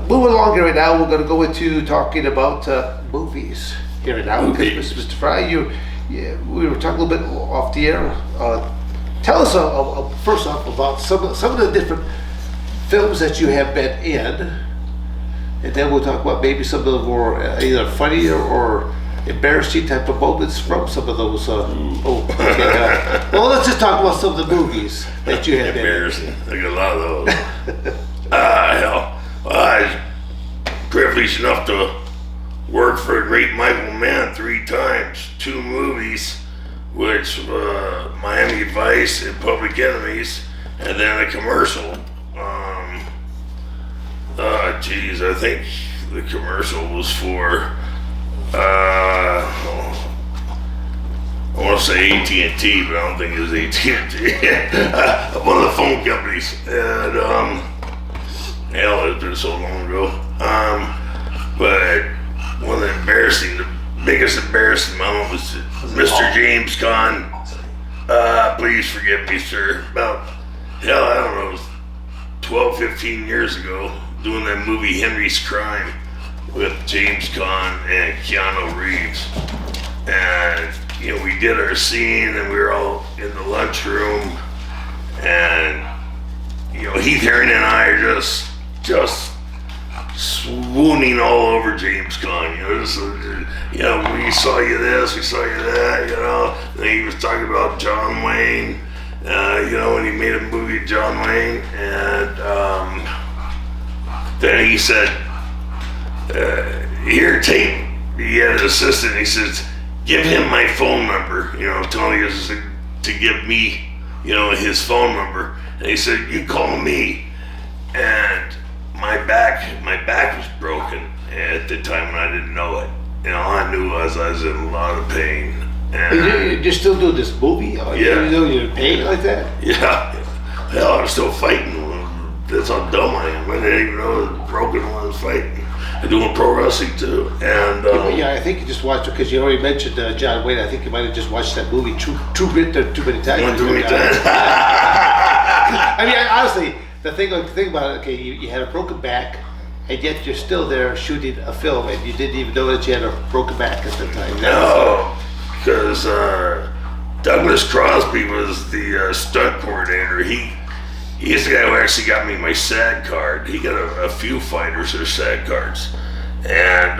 Moving along here right now, we're going to go into talking about movies here right now. Because Mr. Frye, we were talking a little bit off the air. Tell us first off about some of the different films that you have been in, and then we'll talk about maybe some of the more either funny or embarrassing type of moments from some of those. Well, let's just talk about some of the movies that you have been in. Embarrassing. I got a lot of those. Hell, I was privileged enough to work for a great Michael Mann 3 times, 2 movies, which Miami Vice and Public Enemies, and then a commercial. I think the commercial was for I want to say AT&T, but I don't think it was AT&T. One of the phone companies, and hell, it's been so long ago. But one of the biggest embarrassing moment was Mr. James Caan. Please forgive me, sir. About, hell, I don't know, it was 12, 15 years ago, doing that movie Henry's Crime with James Caan and Keanu Reeves. And, we did our scene and we were all in the lunchroom, and, Heath Herring and I are just swooning all over James Caan. We saw you this, we saw you that, And then he was talking about John Wayne, when he made a movie with John Wayne, and then he said, here, take, he had an assistant, he says, give him my phone number, telling us to give me, his phone number. And he said, you call me. And my back was broken at the time when I didn't know it. All I knew was I was in a lot of pain. And you're still doing this movie? Yeah. You're in pain like that? Yeah. Hell, I'm still fighting. That's how dumb I am. I didn't even know I was broken when I was fighting. I'm doing pro wrestling too. And I think you just watched it because you already mentioned John Wayne. I think you might have just watched that movie too many times. Too many times. I mean, honestly, the thing about it, okay, you had a broken back, and yet you're still there shooting a film, and you didn't even know that you had a broken back at the time. No, because Douglas Crosby was the stunt coordinator. He's the guy who actually got me my SAG card. He got a few fighters their SAG cards. And,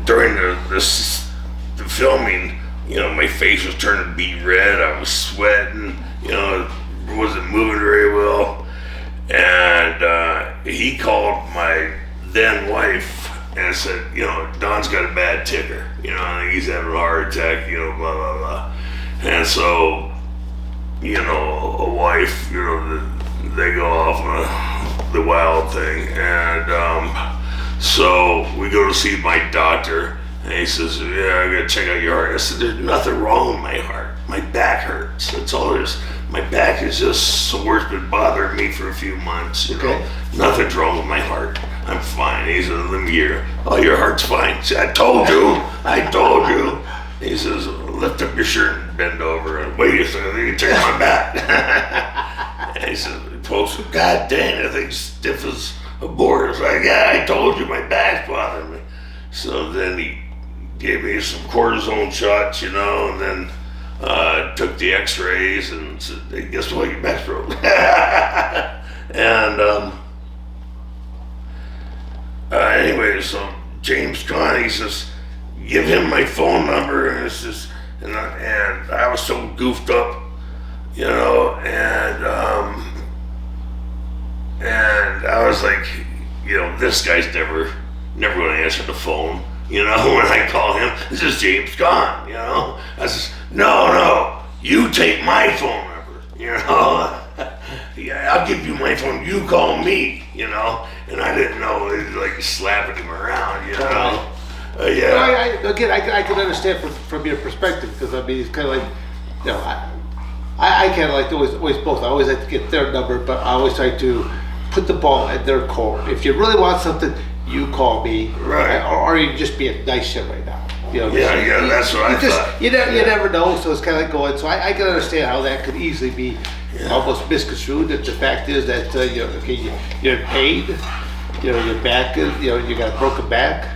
during the filming, my face was turning beet red. I was sweating, wasn't moving very well. And he called my then wife and said, Don's got a bad ticker. I think he's having a heart attack, blah, blah, blah. And so, a wife, they go off on the wild thing. And so we go to see my doctor, and he says, yeah, I gotta check out your heart. I said, there's nothing wrong with my heart. My back hurts. That's all there is. My back is just sore. It's been bothering me for a few months. Nothing's wrong with my heart. I'm fine. He says, let me hear. Oh, your heart's fine. I said, I told you. He says, lift up your shirt and bend over and wait a second, you can check my back. And he says, folks, God dang, that thing's stiff as a board. It's like, yeah, I told you my back's bothering me. So then he gave me some cortisone shots, and then took the x-rays and said, hey, guess what, your back's broken. And anyway, so James Caan, he says, give him my phone number, and it's just, and I was so goofed up, and I was like, this guy's never gonna answer the phone, when I call him. This is James Caan, I says, no, you take my phone number, yeah, I'll give you my phone, you call me, and I didn't know, it was like slapping him around, Yeah. I can understand from your perspective, because it's kind of like, I kind of like to always both. I always like to get their number, but I always try to put the ball at their court. If you really want something, you call me, right? Or you just be a nice shit right now. You know, Yeah, that's what I thought. You never know, so it's kind of like going. So I can understand how that could easily be almost misconstrued. That the fact is that you know, okay, you're paid, you know, your back is, you know, you got a broken back.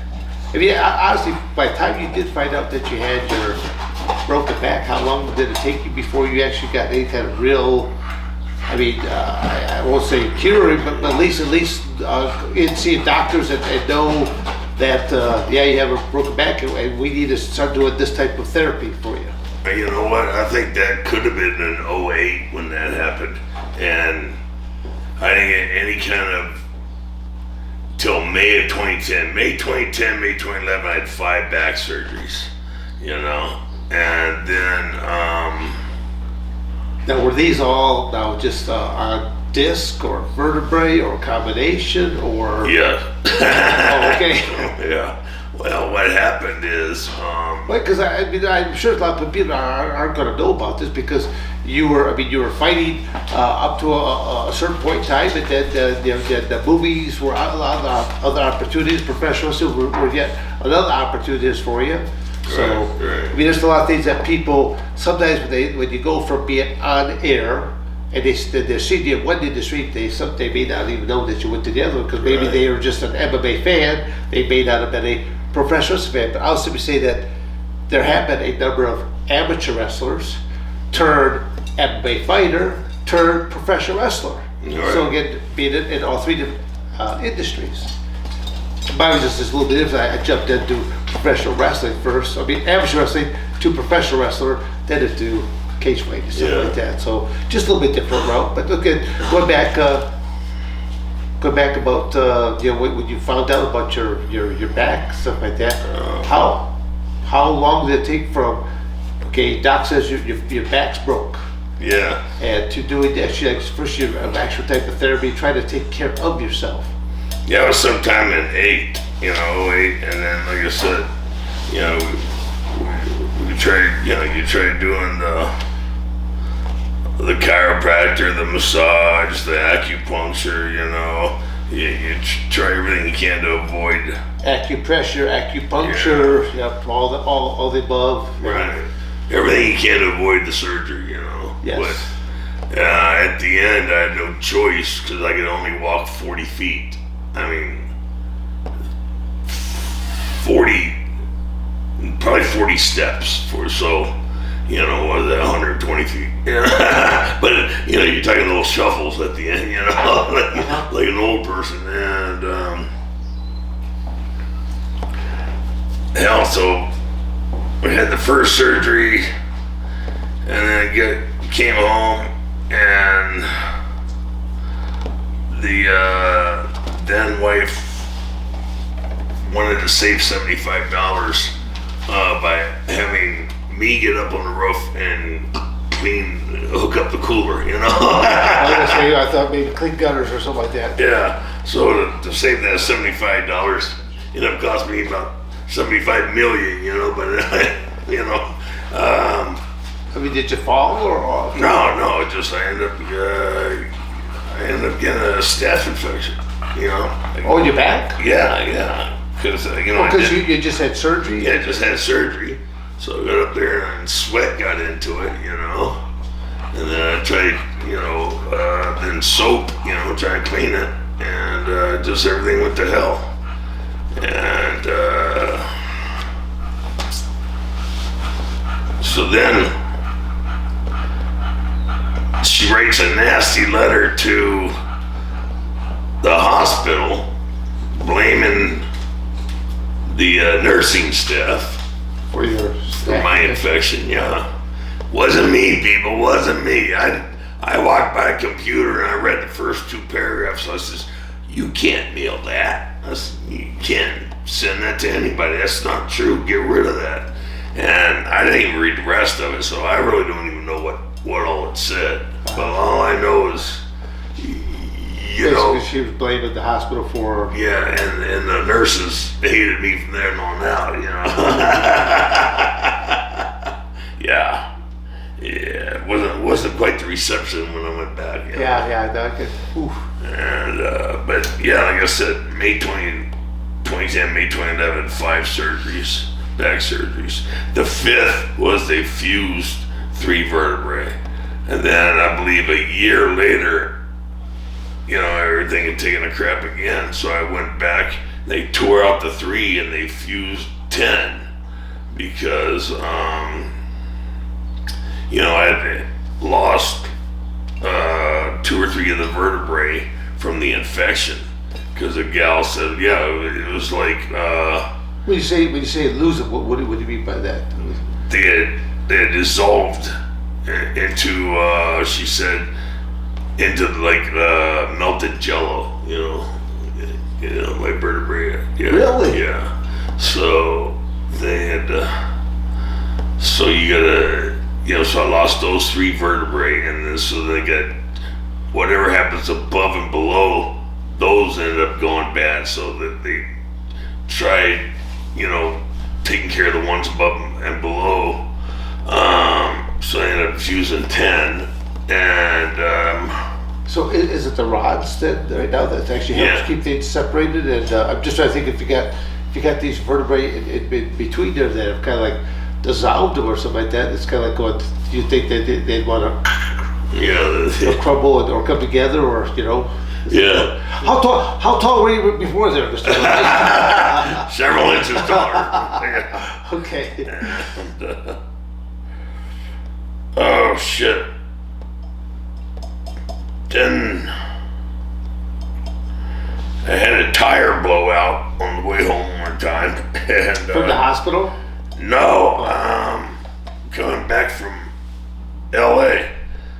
I mean, honestly, by the time you did find out that you had your broken back, how long did it take you before you actually got any kind of real? I mean, I won't say cure, but at least in seeing doctors and know that yeah, you have a broken back, and we need to start doing this type of therapy for you. You know what? I think that could have been in '08 when that happened, and I didn't get any kind of till May of 2010. May 2010, May 2011, I had 5 back surgeries. You know, and then now were these all now just on disc or vertebrae or combination or? Yeah. Oh, okay. Yeah. Well, what happened is, Because I mean, I'm sure a lot of people aren't going to know about this because you were fighting up to a certain point in time, and then the movies were a lot of other opportunities, professionals were yet another opportunities for you. So, right. I mean, there's a lot of things that people, sometimes when you go from being on air, and they're seeing you in one industry, they may not even know that you went to the other one, because maybe they were just an MMA fan, they may not have been a professional fan. But I'll simply say that there have been a number of amateur wrestlers turned MMA fighter turned professional wrestler. Right. So again, being in all 3 different industries. Mine was just a little bit different. I jumped into professional wrestling first. I mean, amateur wrestling to professional wrestler, then into cage fighting, stuff like that. So just a little bit different route. But look at going back about you know, when you found out about your back, stuff like that. How long did it take from okay, doc says your back's broke, and to doing actually like first your actual type of therapy, try to take care of yourself? Yeah, it was sometime in '08, you know, '08, and then like I said, you know, we tried, you know, you try doing the chiropractor, the massage, the acupuncture, you know, you try everything you can to avoid Acupressure, acupuncture, yep, all the above. right, everything you can to avoid the surgery, you know. Yes. But at the end, I had no choice because I could only walk 40 feet. I mean, probably 40 steps for so, you know, was that 120 feet? Yeah. But, you know, you're talking little shuffles at the end, you know, like an old person. And, hell, so we had the first surgery, and then came home, and the then wife wanted to save $75 by having me get up on the roof and hook up the cooler, you know. I thought maybe clean gutters or something like that. Yeah, so to save that $75 ended up costing me about $75 million, you know, but you know, I mean, did you fall or? no, just I ended up getting a staph infection, you know. Oh, your back? Yeah, because you know, because you just had surgery. Yeah, I just had surgery, so I got up there and sweat got into it, you know, and then I tried, you know, then soap, you know, try to clean it, and just everything went to hell. And so then she writes a nasty letter to the hospital blaming the nursing staff For my infection. Yeah, wasn't me, people, wasn't me. I walked by a computer and I read the first 2 paragraphs. I says, you can't mail that. You can't send that to anybody. That's not true. Get rid of that. And I didn't even read the rest of it, so I really don't even know what all it said. But all I know is, you know, basically she was blaming the hospital for. yeah, and the nurses hated me from there on out, you know. Yeah, it wasn't quite the reception when I went back. You know? Yeah, that could. Oof. And but yeah, like I said, May 2010, May 2011, 5 surgeries. back surgeries. The 5th was they fused 3 vertebrae. And then I believe a year later, everything had taken a crap again. So I went back, they tore out the 3 and they fused 10 because, I had lost 2 or 3 of the vertebrae from the infection. Because the gal said, it was like... When you say lose it, what do you mean by that? They had dissolved into, she said, into like melted jello, my vertebrae. Yeah, really? Yeah. So they had, so you gotta, so I lost those 3 vertebrae, and then so they got, whatever happens above and below, those ended up going bad, so that they tried, taking care of the ones above and below. So I ended up fusing 10, and so is it the rods that right now that actually helps keep things separated? And I'm just trying to think if you got these vertebrae in between there that have kind of like dissolved or something like that. It's kind of like going. Do you think that they'd want to crumble or come together, or Yeah. How tall were you before there, Mr. Several inches taller. Okay. And, oh shit. Then I had a tire blowout on the way home one time. And, From the hospital? No, coming back from LA.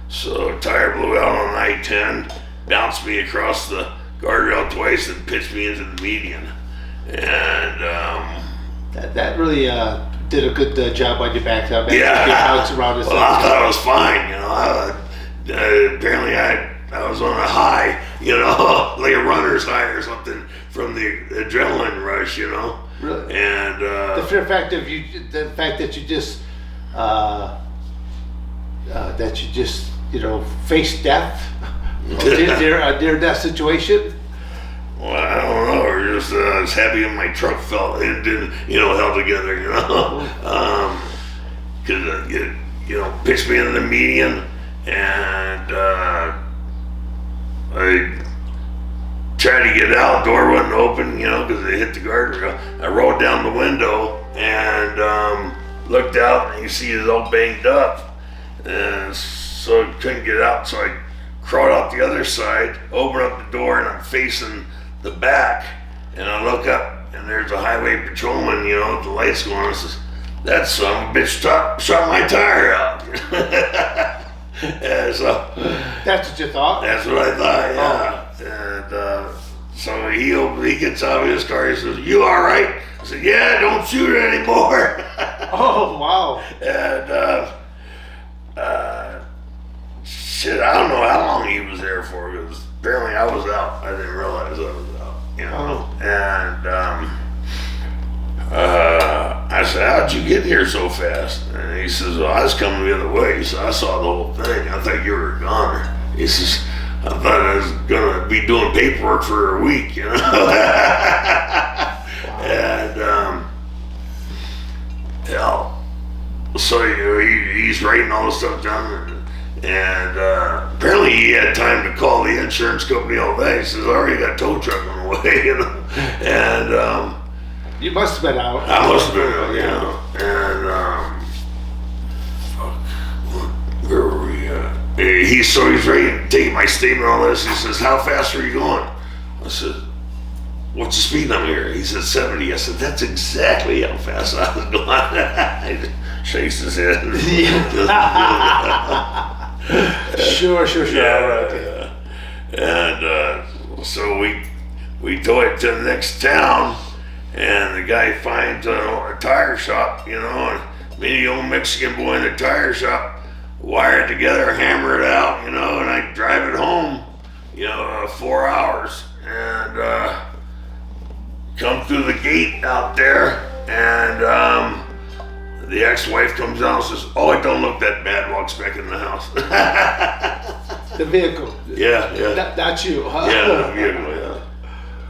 So a tire blew out on I-10, bounced me across the guardrail twice and pitched me into the median. And that really did a good job on your back. Yeah. Around well, I thought I was fine, apparently I was on a high, like a runner's high or something from the adrenaline rush, Really? And the fact that you just faced death, near death situation. Well, I don't know. Or just I was happy when my truck fell and didn't, held together, because pitched me into the median, and I tried to get out. Door wasn't open, because they hit the guardrail. I rolled down the window and looked out, and you see it's all banged up, and so I couldn't get out. So I crawled out the other side, opened up the door, and I'm facing the back, and I look up, and there's a highway patrolman, with the lights going on. Says, "That son of a bitch shot my tire out." And so that's what you thought? That's what I thought, yeah. Oh. And so he gets out of his car. He says, "You all right?" I said, "Yeah, don't shoot it anymore." Oh, wow. And shit, I don't know how long he was there for, because apparently I was out. I didn't realize I was out, Oh. And I said, "How'd you get here so fast?" And he says, "Well, I was coming the other way, so I saw the whole thing. I thought you were a goner." He says, "I thought I was gonna be doing paperwork for a week, Wow. And hell, so he's writing all this stuff down, and apparently he had time to call the insurance company all day. He says, "I already got a tow truck on the way," and you must have been out. I must have been out, and fuck, where were we at? He's ready to take my statement and all this. He says, "How fast are you going?" I said, "What's the speed limit here?" He said, 70. I said, "That's exactly how fast I was going." He shakes his head. Sure. Yeah. And so we tow it to the next town, and the guy finds a tire shop, and me, the old Mexican boy in the tire shop, wire it together, hammer it out, and I drive it home, 4 hours, and come through the gate out there, and the ex-wife comes out and says, "Oh, it don't look that bad," walks back in the house. The vehicle. Yeah. Not you, huh? Yeah, the vehicle, yeah.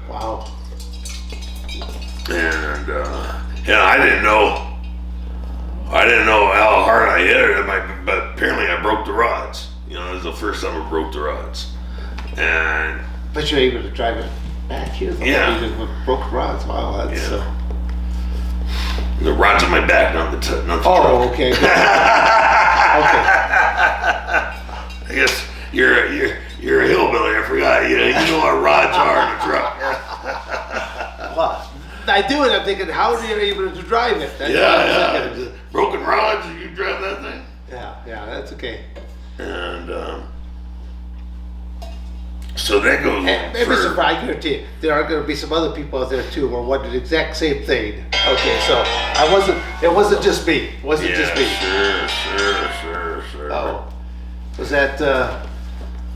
Wow. And And I didn't know how hard I hit it, but apparently I broke the rods. You know, it was the first time I broke the rods. And But you're able to drive it back here, though. Yeah. Even with broken rods. Wow, that's. Yeah. The rod's on my back, not the truck. Oh, okay. Good. Okay. I guess you're a hillbilly. I forgot. You know what rods are in a truck. Well, I do it. I'm thinking, how are you able to drive it? That's Yeah. Broken rods. You drive that thing. Yeah, that's okay. And so that goes on. And Mr. Frye, I guarantee you, there are going to be some other people out there too who are wondering the exact same thing. Okay, so it wasn't just me. It wasn't just me. Sure. Oh, was that?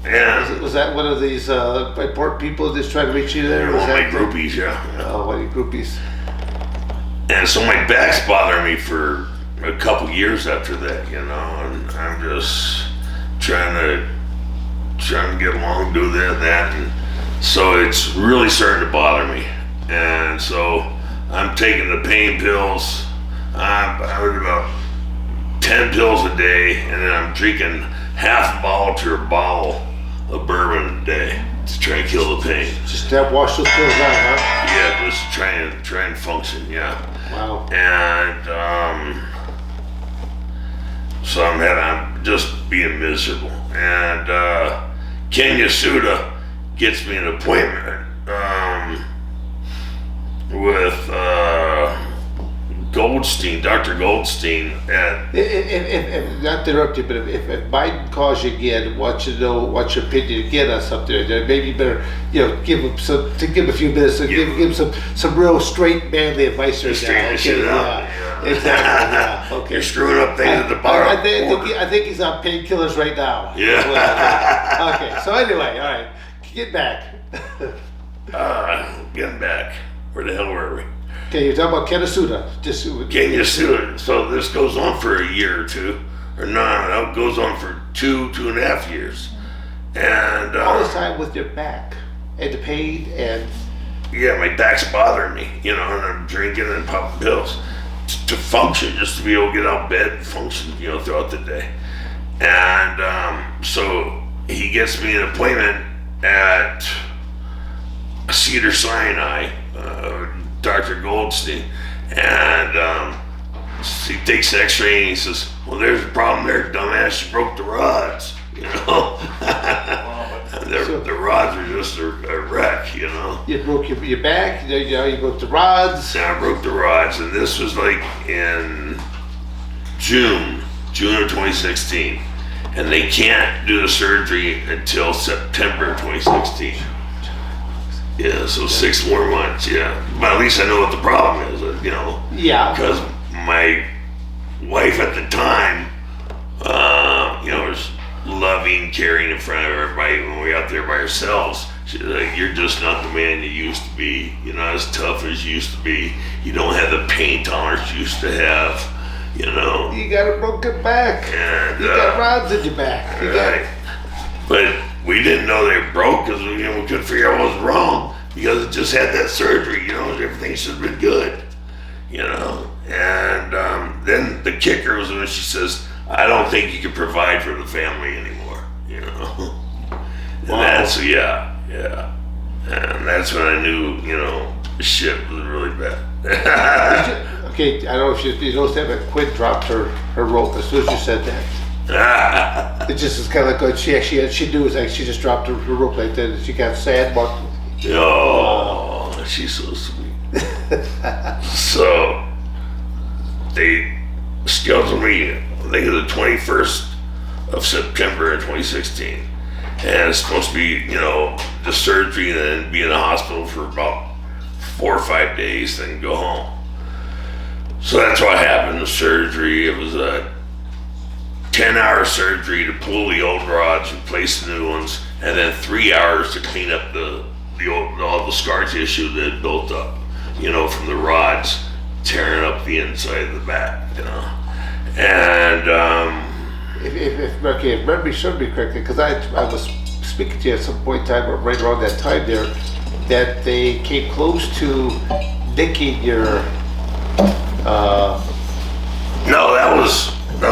Yeah. Was that one of these important people just trying to reach you there? One Was of my that groupies, yeah. Oh, one of your groupies. And so my back's bothering me for a couple years after that, you know, and I'm just trying to get along, do that, and so it's really starting to bother me. And so I'm taking the pain pills. I was about 10 pills a day, and then I'm drinking half a bottle to a bottle of bourbon a day to try and kill the pain. Just wash those pills out, huh? Yeah, just try and function. Yeah. Wow. And so I'm just being miserable. And Kenya Suda gets me an appointment with Goldstein, Dr. Goldstein at. If not to interrupt you, but if Biden calls you again, wants you to know what's your opinion again on something, then maybe you better, give him give him a few minutes, give him some real straight manly advice right Straighten now. the shit out. Yeah, exactly. Yeah. Okay. You're screwing up things at the bar. I think he's on painkillers right now. Yeah. Okay. So anyway, all right, get back. Getting back. Where the hell were we? Okay, you're talking about Kennesuda. Kenya Suda. So this goes on for a year or two, or no, it goes on for 2.5 years, and all this time with your back and the pain and. Yeah, my back's bothering me, and I'm drinking and popping pills to function, just to be able to get out of bed and function, throughout the day. And so he gets me an appointment at Cedar Sinai, Dr. Goldstein, and he takes the x-ray and he says, well, there's a problem there, dumbass, you broke the rods, The rods are just a wreck, You broke your back, you broke the rods. Yeah, I broke the rods, and this was like in June of 2016. And they can't do the surgery until September 2016. Yeah, so 6 more months, yeah. But at least I know what the problem is, Yeah. Because my wife at the time, was loving, caring in front of everybody when we were out there by ourselves. She's like, you're just not the man you used to be. You're not as tough as you used to be. You don't have the pain tolerance you used to have, You got a broken back. And, you got rods in your back. Right. But we didn't know they were broke because we couldn't figure out what was wrong because it just had that surgery, everything should have been good, And then the kicker was when she says, I don't think you can provide for the family anymore, And that's, yeah. And that's when I knew, shit was really bad. Okay, I don't know if you noticed that, but Quinn dropped her rope as soon as you said that. It just is kind of like what she knew, is like she just dropped her rope like that and she got sad, but. Oh, she's so sweet. So, they scheduled me, I think it was the 21st of September in 2016. And it's supposed to be, the surgery and then be in the hospital for about 4 or 5 days, then go home. So that's what happened, the surgery. It was a 10-hour surgery to pull the old rods, replace the new ones, and then 3 hours to clean up all the scar tissue that had built up, from the rods tearing up the inside of the back, And if memory serves me correctly, because I was speaking to you at some point in time, or right around that time there, that they came close to nicking your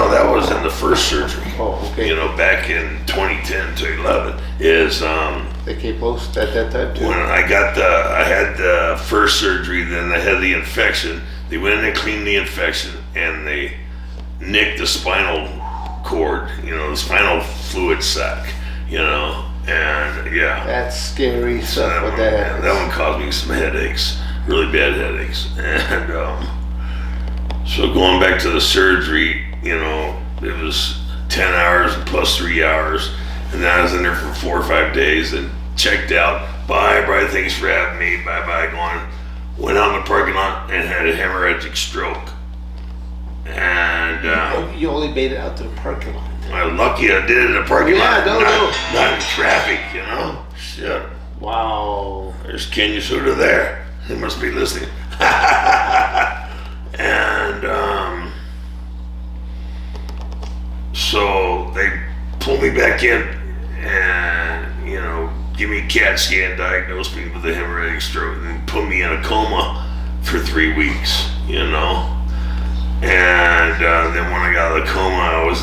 that was in the first surgery. Oh, okay. You know, back in 2010 to 11 is They came close at that time too. when I had the first surgery. Then I had the infection. They went in and cleaned the infection, and they nicked the spinal cord. You know, the spinal fluid sac. You know, and yeah. That's scary stuff. that What one, that man, happens. that one caused me some headaches, really bad headaches. And so going back to the surgery, you know, it was 10 hours plus 3 hours. And then I was in there for 4 or 5 days and checked out. Bye, Brian, thanks for having me. Bye. Went out in the parking lot and had a hemorrhagic stroke. And You only made it out to the parking lot. I was lucky I did it in the parking lot. No. Not in traffic, you know? Shit. Wow. There's Ken Yasuda there. He must be listening. And so they pulled me back in and, you know, give me a CAT scan, diagnosed me with a hemorrhagic stroke, and then put me in a coma for 3 weeks, you know. And then when I got out of the coma, I was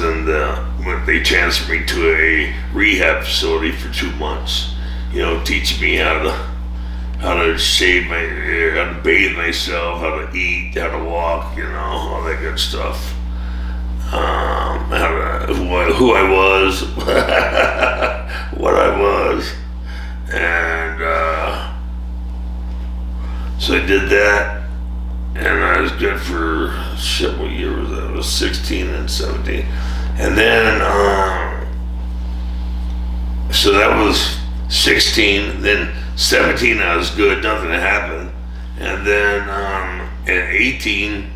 they transferred me to a rehab facility for 2 months, you know, teaching me how to shave my hair, how to bathe myself, how to eat, how to walk, you know, all that good stuff. Who I was, what I was, and so I did that, and I was good for what year was that? It was 16 and 17, and then so that was 16. Then 17, I was good, nothing happened, and then at 18,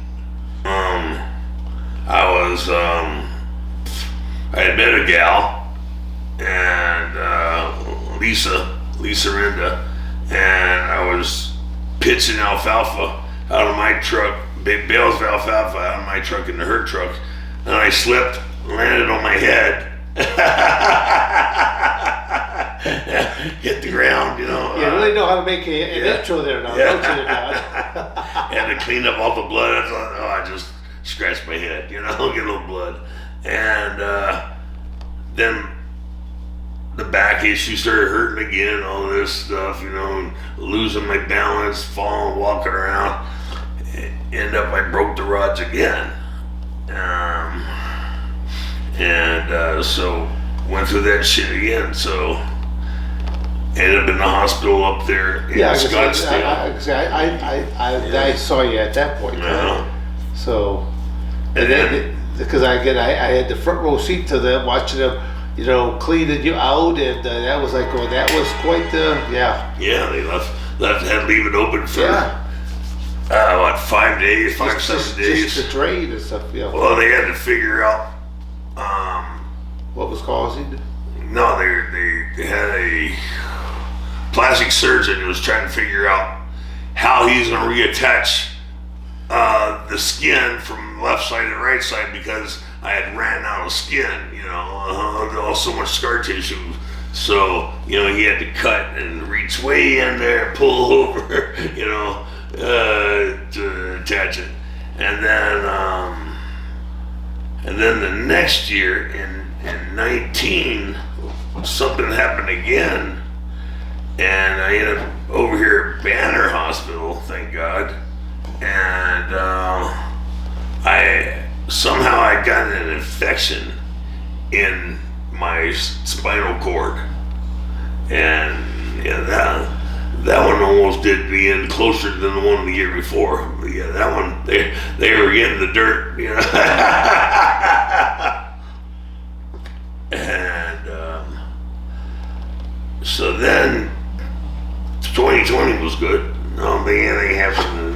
I had met a gal, and Lisa Rinda, and I was pitching alfalfa out of my truck, big bales of alfalfa out of my truck into her truck, and I slipped, landed on my head, hit the ground, you know. You really know how to make an intro there now, don't you, Don? Had to clean up all the blood. I thought, I just scratched my head, you know, get a little blood. And then the back issue started hurting again, all this stuff, you know, losing my balance, falling, walking around. End up, I broke the rods again. So went through that shit again. So ended up in the hospital up there in Scottsdale. I saw you at that point. Yeah. So, And then, because I had the front row seat to them, watching them, you know, cleaning you out, and that was like, that was quite the, yeah, they had to leave it open for 5 days, 7 days. Just the drain and stuff, yeah. Well, they had to figure out what was causing it. No, they had a plastic surgeon who was trying to figure out how he's going to reattach the skin from left side and right side, because I had ran out of skin, you know, so much scar tissue. So, you know, he had to cut and reach way in there, pull over, you know, to attach it. And then the next year in 19, something happened again, and I ended up over here at Banner Hospital, thank God. And I got an infection in my spinal cord, and that one almost did me in closer than the one the year before. But yeah, that one they were getting the dirt, you know. And so then 2020 was good. I don't think anything happened.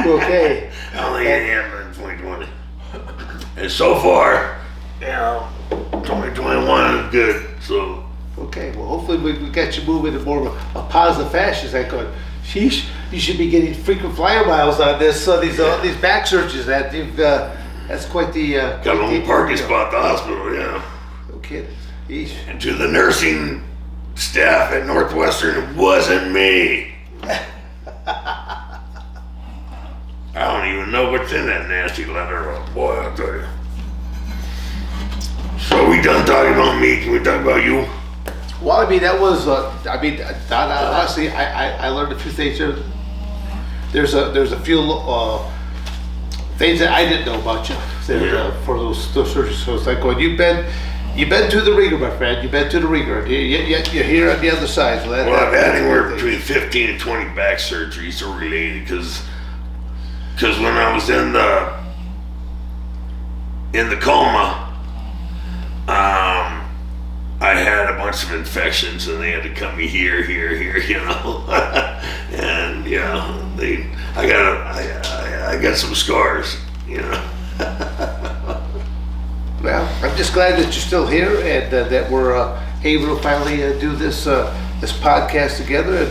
Okay. I don't think anything happened in 2020. And so far, you know, 2021 is good. So. Okay, well, hopefully we got you moving in more of a positive fashion. It's like, sheesh, you should be getting frequent flyer miles on this. So these back surgeries that you've, that's quite the. Got a little parking spot at the hospital, yeah. No kidding. Yeesh. And to the nursing staff at Northwestern, it wasn't me. even know what's in that nasty letter. Oh, boy, I'll tell you. So we done talking about me? Can we talk about you? Well, I mean, that was, honestly, I learned a few things there. There's a few things that I didn't know about you there, for those surgeries. So it's like going, you've been to the ringer, my friend. You've been to the ringer. You're here on the other side. So Well, I've had anywhere between 15 and 20 back surgeries are related because when I was in the coma, I had a bunch of infections and they had to cut me here, you know, and I got some scars, you know. Well, I'm just glad that you're still here and that we're able to finally do this podcast together.